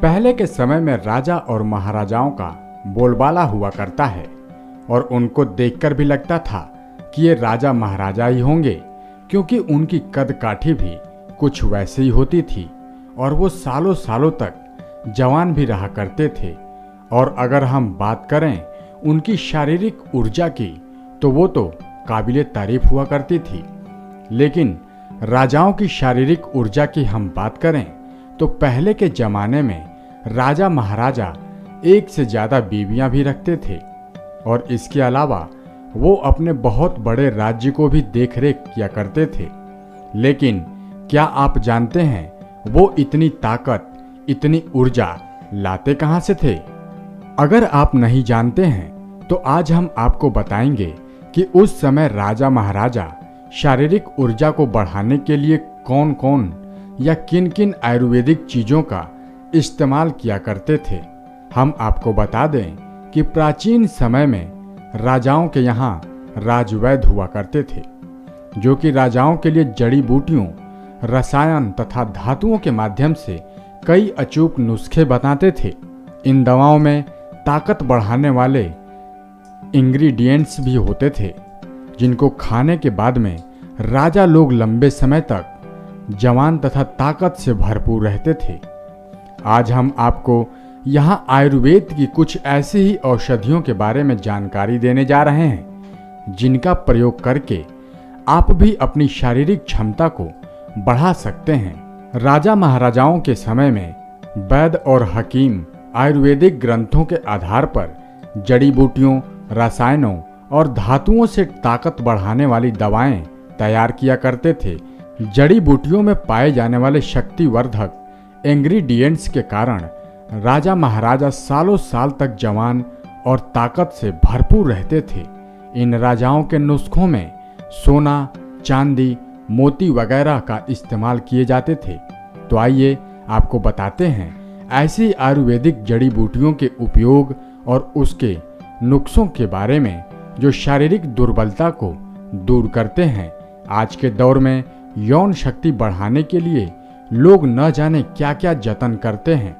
पहले के समय में राजा और महाराजाओं का बोलबाला हुआ करता है और उनको देखकर भी लगता था कि ये राजा महाराजा ही होंगे, क्योंकि उनकी कद काठी भी कुछ वैसे ही होती थी और वो सालों सालों तक जवान भी रहा करते थे। और अगर हम बात करें उनकी शारीरिक ऊर्जा की तो वो तो काबिले तारीफ हुआ करती थी। लेकिन राजाओं की शारीरिक ऊर्जा की हम बात करें तो पहले के जमाने में राजा महाराजा एक से ज़्यादा बीवियां भी रखते थे और इसके अलावा वो अपने बहुत बड़े राज्य को भी देखरेख किया करते थे। लेकिन क्या आप जानते हैं वो इतनी ताकत, इतनी ऊर्जा लाते कहाँ से थे? अगर आप नहीं जानते हैं तो आज हम आपको बताएंगे कि उस समय राजा महाराजा शारीरिक ऊर्जा को बढ़ाने के लिए कौन कौन या किन किन आयुर्वेदिक चीज़ों का इस्तेमाल किया करते थे। हम आपको बता दें कि प्राचीन समय में राजाओं के यहाँ राजवैद्य हुआ करते थे, जो कि राजाओं के लिए जड़ी बूटियों, रसायन तथा धातुओं के माध्यम से कई अचूक नुस्खे बताते थे। इन दवाओं में ताकत बढ़ाने वाले इंग्रेडिएंट्स भी होते थे, जिनको खाने के बाद में राजा लोग लंबे समय तक जवान तथा ताकत से भरपूर रहते थे। आज हम आपको यहाँ आयुर्वेद की कुछ ऐसी ही औषधियों के बारे में जानकारी देने जा रहे हैं, जिनका प्रयोग करके आप भी अपनी शारीरिक क्षमता को बढ़ा सकते हैं। राजा महाराजाओं के समय में वैद्य और हकीम आयुर्वेदिक ग्रंथों के आधार पर जड़ी बूटियों, रसायनों और धातुओं से ताकत बढ़ाने वाली दवाएं तैयार किया करते थे। जड़ी बूटियों में पाए जाने वाले शक्तिवर्धक इंग्रेडिएंट्स के कारण राजा महाराजा सालों साल तक जवान और ताकत से भरपूर रहते थे। इन राजाओं के नुस्खों में सोना, चांदी, मोती वगैरह का इस्तेमाल किए जाते थे। तो आइए आपको बताते हैं ऐसी आयुर्वेदिक जड़ी बूटियों के उपयोग और उसके नुस्खों के बारे में जो शारीरिक दुर्बलता को दूर करते हैं। आज के दौर में यौन शक्ति बढ़ाने के लिए लोग न जाने क्या क्या जतन करते हैं।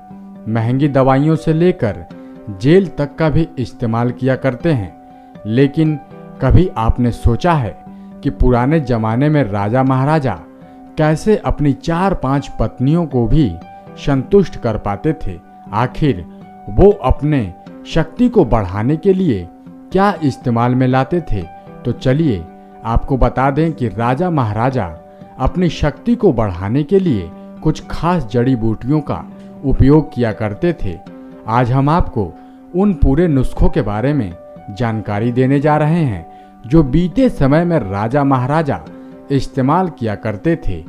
महंगी दवाइयों से लेकर जेल तक का भी इस्तेमाल किया करते हैं। लेकिन कभी आपने सोचा है कि पुराने जमाने में राजा महाराजा कैसे अपनी 4-5 पत्नियों को भी संतुष्ट कर पाते थे? आखिर वो अपने शक्ति को बढ़ाने के लिए क्या इस्तेमाल में लाते थे? तो चलिए आपको बता दें कि राजा महाराजा अपनी शक्ति को बढ़ाने के लिए कुछ खास जड़ी बूटियों का उपयोग किया करते थे। आज हम आपको उन पूरे नुस्खों के बारे में जानकारी देने जा रहे हैं जो बीते समय में राजा महाराजा इस्तेमाल किया करते थे।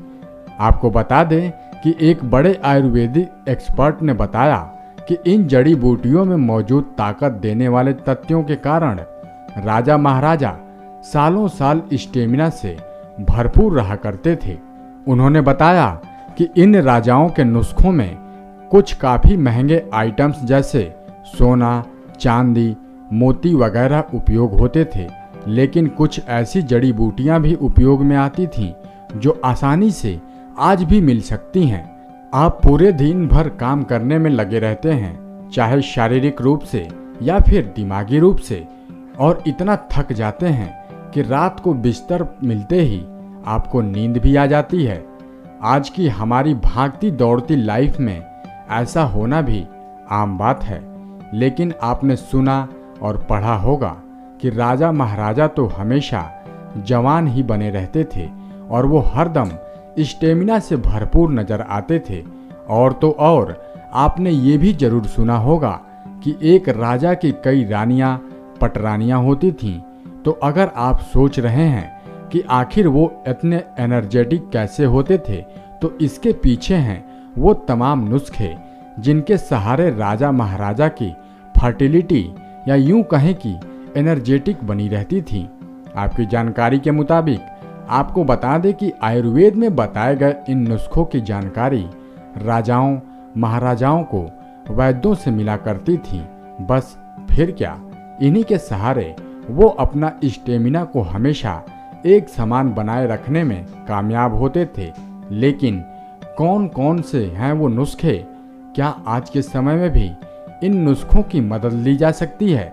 आपको बता दें कि एक बड़े आयुर्वेदिक एक्सपर्ट ने बताया कि इन जड़ी बूटियों में मौजूद ताकत देने वाले तत्वों के कारण राजा महाराजा सालों साल स्टेमिना से भरपूर रहा करते थे। उन्होंने बताया कि इन राजाओं के नुस्खों में कुछ काफ़ी महंगे आइटम्स जैसे सोना, चांदी, मोती वगैरह उपयोग होते थे, लेकिन कुछ ऐसी जड़ी बूटियां भी उपयोग में आती थीं जो आसानी से आज भी मिल सकती हैं। आप पूरे दिन भर काम करने में लगे रहते हैं, चाहे शारीरिक रूप से या फिर दिमागी रूप से, और इतना थक जाते हैं कि रात को बिस्तर मिलते ही आपको नींद भी आ जाती है। आज की हमारी भागती दौड़ती लाइफ में ऐसा होना भी आम बात है। लेकिन आपने सुना और पढ़ा होगा कि राजा महाराजा तो हमेशा जवान ही बने रहते थे और वो हरदम स्टेमिना से भरपूर नजर आते थे। और तो और आपने ये भी जरूर सुना होगा कि एक राजा की कई रानियां, पटरानियां होती थीं। तो अगर आप सोच रहे हैं कि आखिर वो इतने एनर्जेटिक कैसे होते थे, तो इसके पीछे हैं वो तमाम नुस्खे जिनके सहारे राजा महाराजा की फर्टिलिटी या यूं कहें कि एनर्जेटिक बनी रहती थी। आपकी जानकारी के मुताबिक आपको बता दें कि आयुर्वेद में बताए गए इन नुस्खों की जानकारी राजाओं महाराजाओं को वैद्यों से मिला करती थी। बस फिर क्या, इन्हीं के सहारे वो अपना स्टेमिना को हमेशा एक समान बनाए रखने में कामयाब होते थे। लेकिन कौन कौन से हैं वो नुस्खे, क्या आज के समय में भी इन नुस्खों की मदद ली जा सकती है?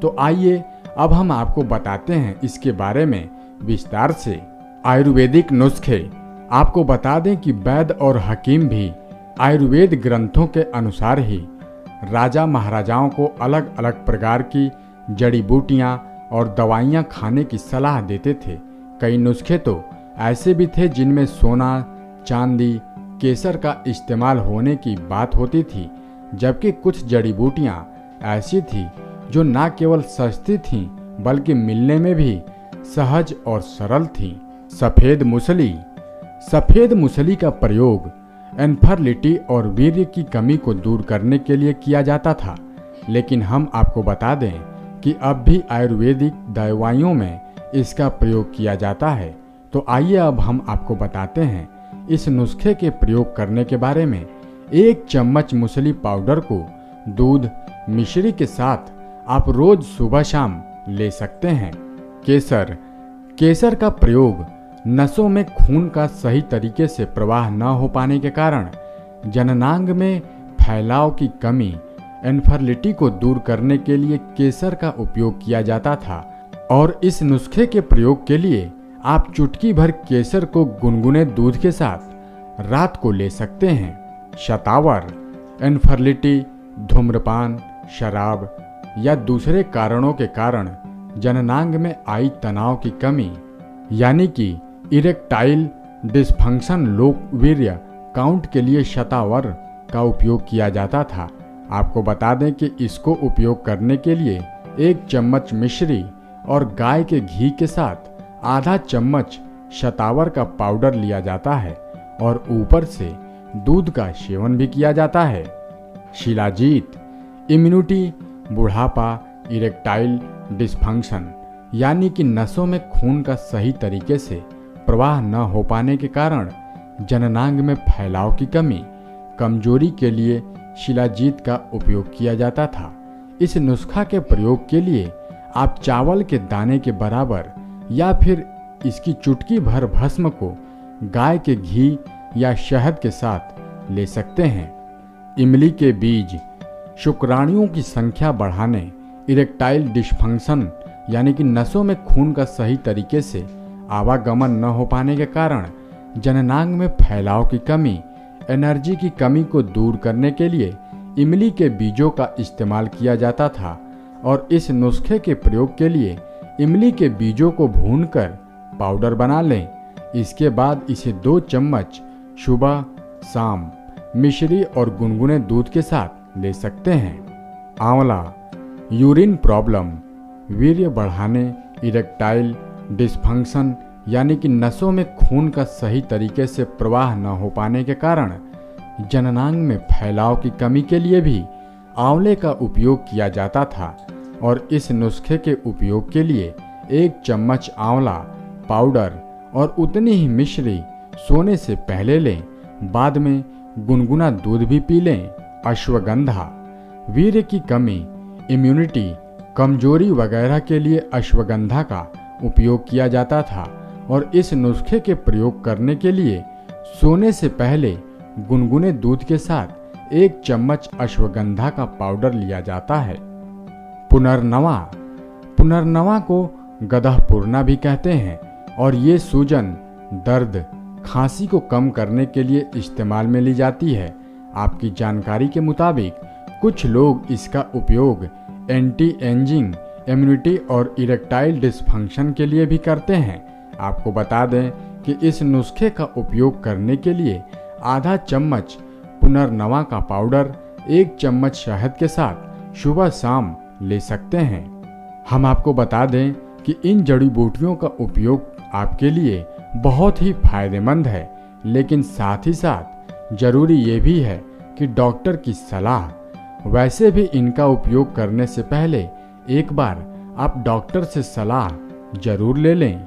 तो आइए अब हम आपको बताते हैं इसके बारे में विस्तार से। आयुर्वेदिक नुस्खे। आपको बता दें कि वैद्य और हकीम भी आयुर्वेद ग्रंथों के अनुसार ही राजा महाराजाओं को अलग अलग प्रकार की जड़ी बूटियां और दवाइयां खाने की सलाह देते थे। कई नुस्खे तो ऐसे भी थे जिनमें सोना, चांदी, केसर का इस्तेमाल होने की बात होती थी, जबकि कुछ जड़ी बूटियां ऐसी थी जो न केवल सस्ती थीं बल्कि मिलने में भी सहज और सरल थीं। सफ़ेद मूसली। सफ़ेद मूसली का प्रयोग इन्फर्टिलिटी और वीर्य की कमी को दूर करने के लिए किया जाता था, लेकिन हम आपको बता दें कि अब भी आयुर्वेदिक दवाइयों में इसका प्रयोग किया जाता है। तो आइए अब हम आपको बताते हैं इस नुस्खे के प्रयोग करने के बारे में। 1 चम्मच मूसली पाउडर को दूध मिश्री के साथ आप रोज सुबह शाम ले सकते हैं। केसर। केसर का प्रयोग नसों में खून का सही तरीके से प्रवाह न हो पाने के कारण जननांग में फैलाव की कमी, इन्फर्टिलिटी को दूर करने के लिए केसर का उपयोग किया जाता था। और इस नुस्खे के प्रयोग के लिए आप चुटकी भर केसर को गुनगुने दूध के साथ रात को ले सकते हैं। शतावर। इन्फर्टिलिटी, धूम्रपान, शराब या दूसरे कारणों के कारण जननांग में आई तनाव की कमी यानी कि इरेक्टाइल डिस्फंक्शन, लो वीर्य काउंट के लिए शतावर का उपयोग किया जाता था। आपको बता दें कि इसको उपयोग करने के लिए 1 चम्मच मिश्री और गाय के घी के साथ आधा चम्मच शतावर का पाउडर लिया जाता है और ऊपर से दूध का सेवन भी किया जाता है। शिलाजीत। इम्यूनिटी, बुढ़ापा, इरेक्टाइल डिस्फंक्शन यानी कि नसों में खून का सही तरीके से प्रवाह न हो पाने के कारण जननांग में फैलाव की कमी, कमजोरी के लिए शिलाजीत का उपयोग किया जाता था। इस नुस्खा के प्रयोग के लिए आप चावल के दाने के बराबर या फिर इसकी चुटकी भर भस्म को गाय के घी या शहद के साथ ले सकते हैं। इमली के बीज। शुक्राणुओं की संख्या बढ़ाने, इरेक्टाइल डिस्फंक्शन यानी कि नसों में खून का सही तरीके से आवागमन न हो पाने के कारण जननांग में फैलाव की कमी, एनर्जी की कमी को दूर करने के लिए इमली के बीजों का इस्तेमाल किया जाता था। और इस नुस्खे के प्रयोग के लिए इमली के बीजों को भूनकर पाउडर बना लें। इसके बाद इसे 2 चम्मच सुबह शाम मिश्री और गुनगुने दूध के साथ ले सकते हैं। आंवला। यूरिन प्रॉब्लम, वीर्य बढ़ाने, इरेक्टाइल डिस्फंक्शन यानी कि नसों में खून का सही तरीके से प्रवाह न हो पाने के कारण जननांग में फैलाव की कमी के लिए भी आंवले का उपयोग किया जाता था। और इस नुस्खे के उपयोग के लिए 1 चम्मच आंवला पाउडर और उतनी ही मिश्री सोने से पहले लें, बाद में गुनगुना दूध भी पी लें। अश्वगंधा। वीर्य की कमी, इम्यूनिटी, कमजोरी वगैरह के लिए अश्वगंधा का उपयोग किया जाता था। और इस नुस्खे के प्रयोग करने के लिए सोने से पहले गुनगुने दूध के साथ 1 चम्मच अश्वगंधा का पाउडर लिया जाता है। पुनर्नवा। पुनर्नवा को गदहपूर्णा भी कहते हैं और ये सूजन, दर्द, खांसी को कम करने के लिए इस्तेमाल में ली जाती है। आपकी जानकारी के मुताबिक कुछ लोग इसका उपयोग एंटी एजिंग, इम्यूनिटी और इरेक्टाइल डिस्फंक्शन के लिए भी करते हैं। आपको बता दें कि इस नुस्खे का उपयोग करने के लिए आधा चम्मच पुनर्नवा का पाउडर 1 चम्मच शहद के साथ सुबह शाम ले सकते हैं। हम आपको बता दें कि इन जड़ी बूटियों का उपयोग आपके लिए बहुत ही फायदेमंद है, लेकिन साथ ही साथ जरूरी ये भी है कि डॉक्टर की सलाह। वैसे भी इनका उपयोग करने से पहले एक बार आप डॉक्टर से सलाह जरूर ले लें।